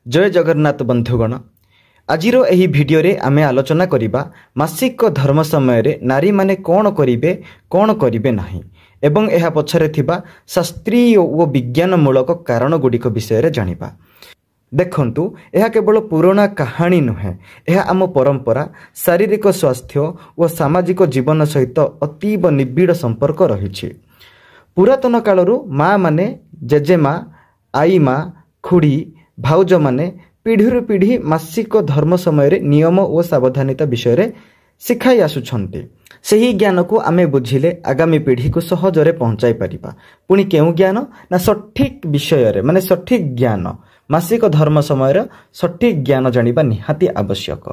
जय जगन्नाथ बंधुगण आजिर एही भिडियो रे आमे आलोचना करिबा मासिक धर्म समय रे नारी माने कौन करिबे नाही एवं एहा पछरे थिबा शास्त्रीय ओ विज्ञानमूलक कारण गुडिक विषय रे जानिबा। देखंतु एहा केवल पुराना कहानी नुहे, एहा आम परंपरा शारीरिक स्वास्थ्य और सामाजिक जीवन सहित अतीब निबिड़ संपर्क रही। पुरातन कालरू माँ माने जेजेमा आई माँ खुड़ी भाउज माने पीढ़ी पीढ़ी मासिक धर्म समय रे नियम और सावधानिता विषय रे शिखाई आसुछन्ते। सही ज्ञान को आमे बुझिले आगामी पीढ़ी को सहजरे पहुंचाई परिबा। पुणी केउ ज्ञान ना सठिक विषय रे माने सठिक ज्ञान मासिक धर्म समय रे सठिक ज्ञान जानिबा निहाती आवश्यक।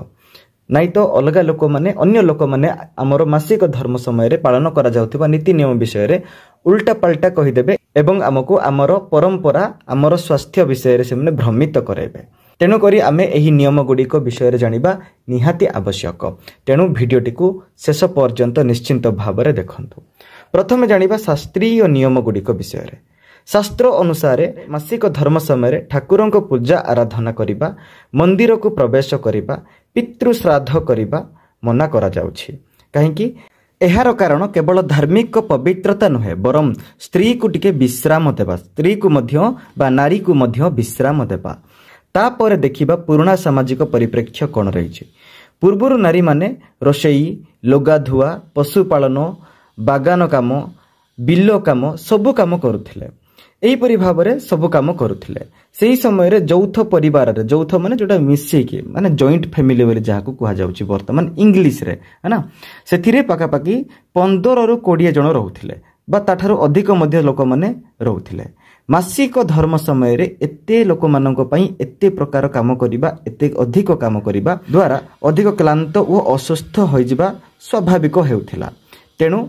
नाई तो अलग लोक माने अन्य लोक माने आमर मासिक धर्म समय रे पालन करा जाउथिबा नीति नियम विषय रे उल्टा पल्टा कहिदेबे एवं आमको आमर परंपरा आमर स्वास्थ्य विषय रे से भ्रमित कराइबे। तेणु करी आमे एही नियम गुड़िक विषय रे जानिबा निहाती आवश्यक। तेणु भिडियोटी को शेष पर्यंत निश्चिंत भाव रे देखंतु। प्रथमे जानिबा शास्त्रीय नियम गुड़िक विषय रे। शास्त्र अनुसार मासिक धर्म समय ठाकुर को पूजा आराधना करिबा, मंदिर को प्रवेश करिबा, पितृ श्राद्ध करिबा मना करा जाउछि। काहेकि एहार कारण केवल धार्मिक पवित्रता नुहे बरम स्त्री को टिके विश्राम देबा, स्त्री को मध्य बा नारी को मध्य विश्राम देबा। तापर देखिबा पुराना सामाजिक परिप्रेक्ष्य कौन रही। पूर्वर नारी माने रोषेई, लुगा धुआ, पशुपालन, बागान काम, बिल काम सबु काम करुथिले। एहीपरि भाव में सबु काम करुथिले। सेही समय रे यौथ परिवार रे, यौथ माने जोटा मिसेकी माने जॉइंट फैमिली बोली जहां को कहा जाउची वर्तमान इंग्लिश रे है ना। सेथिरे पाखापाखि 15 रु 20 जन रहुथिले बा ताठारु अधिक मध्य लोक माने रहुथिले। मासिक धर्म समय रे एते लोक मानक पई एते प्रकार काम करिबा, एते अधिक काम करिबा द्वारा अधिक क्लांत और अस्वस्थ होइजिबा स्वाभाविक हेउथिला। तेणु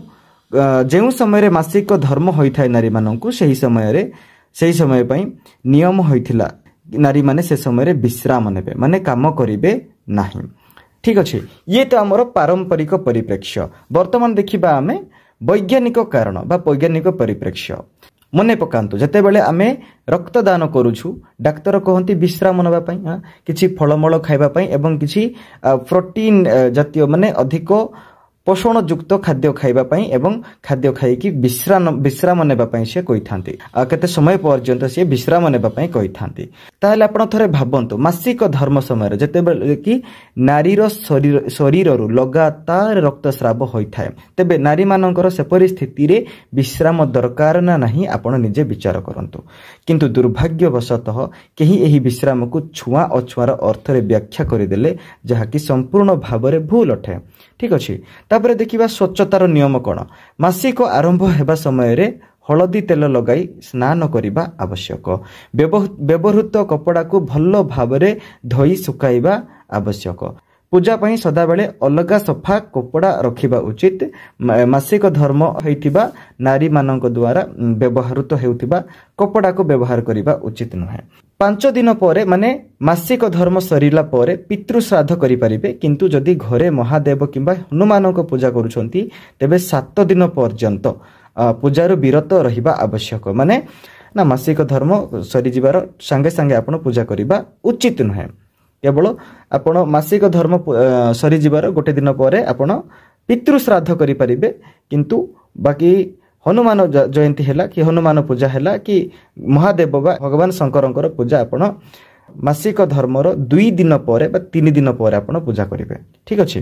जेउ समय रे मासिक धर्म होइथाय नारी माननकु सही समय पई नियम होइथिला नारी माने से समय रे विश्राम नेबे माने काम करिबे नाही। ठीक अछि, ये तो हमर पारंपरिक परिप्रेक्ष्य। वर्तमान देखिबा आमे वैज्ञानिक कारण बा वैज्ञानिक परिप्रेक्ष्य। मने पकांतु जते बेले आमे रक्तदान करूछु डाक्तर कहंती विश्राम नबा पई, किछि फलमूल खाइबा पई एवं किछि प्रोटीन जातीय माने अधिक पोषण युक्त खाद्य खाइबा पई एवं खाद्य खाइकी विश्राम नेबा पई से कहिथांती। केते समय पर्यंत से विश्राम नेबा पई कहिथांती। ताहले आपण थरे भाबंतु मासिक धर्म समय रे जते बेले कि नारीर शरीर रु लगातार रक्तस्राव होइथाय, तेबे नारी मानकर से परिस्थिति रे विश्राम दरकार ना नहीं आपण निजे विचार करंतु। किंतु दुर्भाग्यवशतः केही एही विश्राम को छुआ अछुआर अर्थ रे व्याख्या करिदेले जहा कि संपूर्ण भाव रे भूल अठे। ठीक अछि। तापर देखिबा स्वच्छतार नियम कौन। मासिक आरंभ हेबा समय रे हलदी तेल लगाई स्नान करिबा आवश्यक। व्यवहृत कपड़ा को भल भाव रे धोई सुकाइबा आवश्यक। पूजा पई सदा बेले अलगा सफा कपड़ा रखिबा उचित। मासिक धर्म होइतिबा नारी मानक द्वारा व्यवहृत हेउतिबा कपड़ा को व्यवहार करिबा उचित नुहे। 5 दिन पर माने मासिक धर्म सरिला पर पितृ श्राद्ध करि परिबे, किंतु जदि घरे महादेव किंबा हनुमान को पूजा करूछंती तेबे 7 दिन पर्यंत पूजार विरत रहिबा आवश्यक। माने ना मासिक धर्म सरि जिबार संगे संगे आपण पूजा करिबा उचित नुहे। केवल आपण मासिक धर्म सरि जिबार गोटे दिन पर आपण पितृ श्राद्ध करि परिबे, किंतु बाकी हनुमान जयंती हैला कि हनुमान पूजा हैला कि महादेव बा भगवान शंकरंकर पूजा आपण मासिक धर्मर 2 दिन पर बा 3 दिन पर आपण पूजा करिवे। ठीक अछि।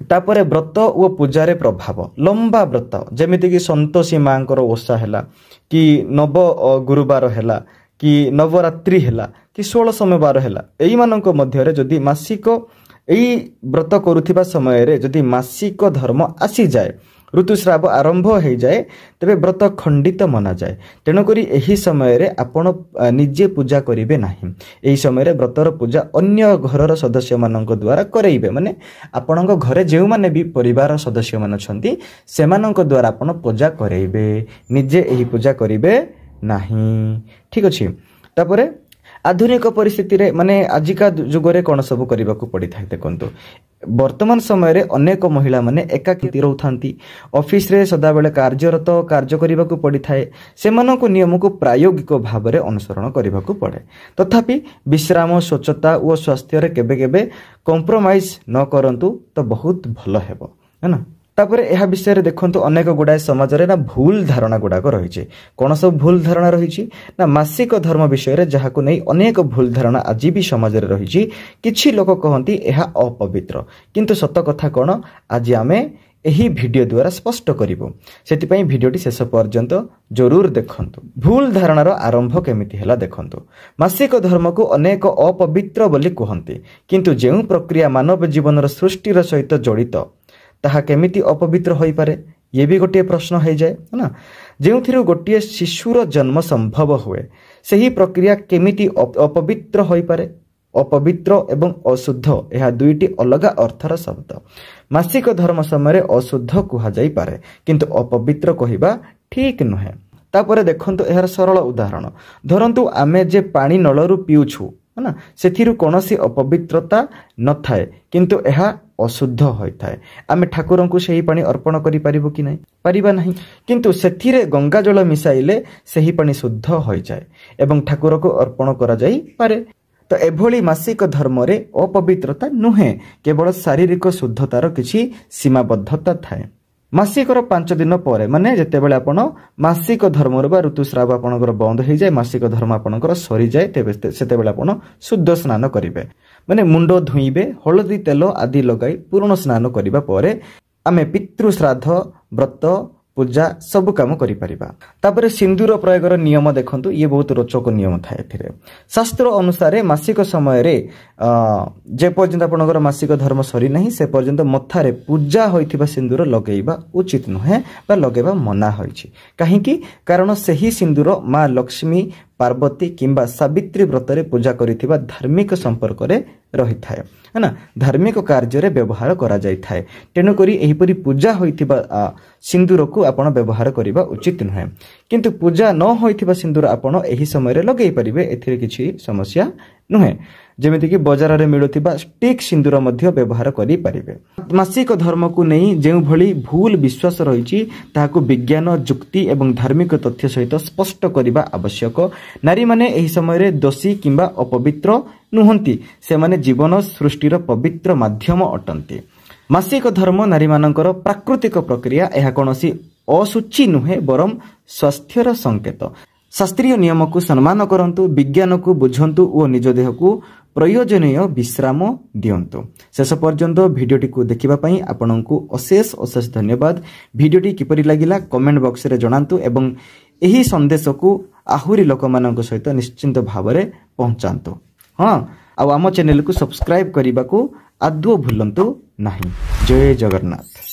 तापर व्रत और पूजार प्रभाव। लंबा व्रत जेमिति कि संतोषी मांकर ओषा हैला कि नव गुरुवार हैला कि नवरात्रि हैला कि 16 सोमवार हैला, एई मानक मध्य रे जदि मासिक एई व्रत करुथिबा समय रे जदि मासिक धर्म आसी जाए, ऋतुस्राव आरंभ हो जाए, तेबे व्रत खंडित मना जाए। तेणुकरी एही समय रे आपण निजे पूजा करिवे नाही। एही समय रे व्रतर पूजा अन्य घरर सदस्य मानक द्वारा करइबे। माने आपणक घरे जेउ माने भी परिवार सदस्य मान छंती सेमानक द्वारा आपण पूजा करइबे, निजे एही पूजा करिवे नाही। ठीक अछि। तापरे आधुनिक परिस्थिति रे माने आजिका जुगरे कोन सब करबा को पड़ी थाय देखंतु। वर्तमान समय अनेक महिला माने एकाकी रहउथांती ऑफिस रे सदाबेले कार्यरत कार्य करने को पड़ी थाए से नियम को प्रायोगिक भाव में अनुसरण करने को पड़े तथापि विश्राम स्वच्छता और स्वास्थ्य रे केबे केबे कंप्रोमाइज न करंतु तो बहुत भल हेबो है ना। तापर यह विषय देखंतु अनेक गुड़ाए समाज रे ना भूल धारणा गुड़ाक रही कौन सब भूल धारणा रही ना मासिक धर्म विषय जहाँ को नहीं अनेक भूल धारणा आज भी समाज रे रही किछि लोक कहती यह अपवित्र किंतु सत कथा कौन आज आमे यही वीडियो द्वारा स्पष्ट करिवो सेति भिडियोटी शेष पर्यंत जरूर देखंतु। भूल धारणार आरंभ केमिति हला देखंतु। मासिक धर्म को अनेक अपवित्र बोली कहंती किंतु जेउ प्रक्रिया मानव जीवन सृष्टिर सहित जड़ित ताहा केमिति अपवित्र होई पारे ये भी गोटे प्रश्न हो जाए है ना। जो गोटे शिशुर जन्म संभव हुए सही प्रक्रिया केमिति अपवित्र होई पारे अपवित्र एवं अशुद्ध यह दुईटी अलग अर्थर शब्द। मासिक धर्म समय अशुद्ध कह जाई पारे किंतु अपवित्र कहवा ठीक नुहे। तापर देखंतु यार सरल उदाहरण धरंतु आमे जे पानी नलरू पिउछु है ना सेथिरु कोनोसी अपवित्रता न थाए किंतु यह अशुद्ध होता है आमे ठाकुर को सही पानी अर्पण करि परिबो कि नहीं परिबा नहीं किंतु सेथिरे गंगा जल मिसाइले सही पानी शुद्ध हो जाए एवं ठाकुर को अर्पण करा जाई पारे। तो एभली मासिक धर्म रे अपवित्रता नुहे केवल शारीरिक शुद्धतार किछि सीमाबद्धता थाए। मासिकर 5 दिन पर माने जेतेबेले आपण मासिक धर्म बा ऋतुस्राव आपणकर बंद हो जाए मासिक धर्म आपणकर सरी जाए सेतेबेले आपण शुद्ध स्नान करिवे माने मुंडो धुईबे हलदी तेल आदि लगाई पूर्ण स्नान करिबा परे आमे पितृ श्राद्ध व्रत पूजा सब काम करि परिबा। तापर सिंदूर प्रयोगर नियम देखंतु ये बहुत रोचक नियम थाए एथिरे। शास्त्र अनुसार मासिक समय रे जे पर्यंत आपनकर मासिक धर्म सरी नहीं से पर्यंत मथारे पूजा होइथिबा सिंदूर लगेइबा उचित नुहे बा लगेबा मना होइछि काहेकि कारण सही सिंदूर माँ लक्ष्मी पार्वती किंबा सावित्री व्रत रे पूजा करिथिबा धार्मिक संपर्क रे रही थाए है ना धार्मिक कार्य रे व्यवहार करा जाय थाए तेनु करी एहिपरि पूजा होइथिबा सिंदूर को आपण व्यवहार करिबा उचित नुहे किंतु पूजा न होइथिबा सिंदूर आपण एही समय रे लगेइ परिबे एथिरे किछि समस्या नुहे जेमिति कि बाजार रे मिलुथिबा स्टिक सिंदूर मध्य व्यवहार करि परिबे। मासिक धर्म को नहीं जेउ भली भूल विश्वास रहिछि ताहाको विज्ञान जुक्ति एवं धार्मिक तथ्य सहित स्पष्ट करिबा आवश्यक। नारी माने एही समय रे दोषी किंबा अपवित्र नुहंती से माने जीवन सृष्टिर पवित्र माध्यम अटंती। मासिक धर्म नारी मानकर प्राकृतिक प्रक्रिया यह कौनसी असुचि नुहे बरम स्वास्थ्यर संकेत। शास्त्रीय नियम को सम्मान करंतु विज्ञान को बुझंतु और निज देह को प्रयोजनीय विश्राम दियंतु। शेष पर्यंत भिडियोटी को देखिबा पई आपनकु अशेष अशेष धन्यवाद। भिडियोटी किपरि लागिला कमेंट बॉक्स रे जणांतु एवं एही संदेश को आहुरी लोक मानक सहित निश्चिंत भाव में पहुंचांतु। हाँ आम चैनल को सब्सक्राइब करने को आदौ भूलंतु नहीं। जय जगन्नाथ।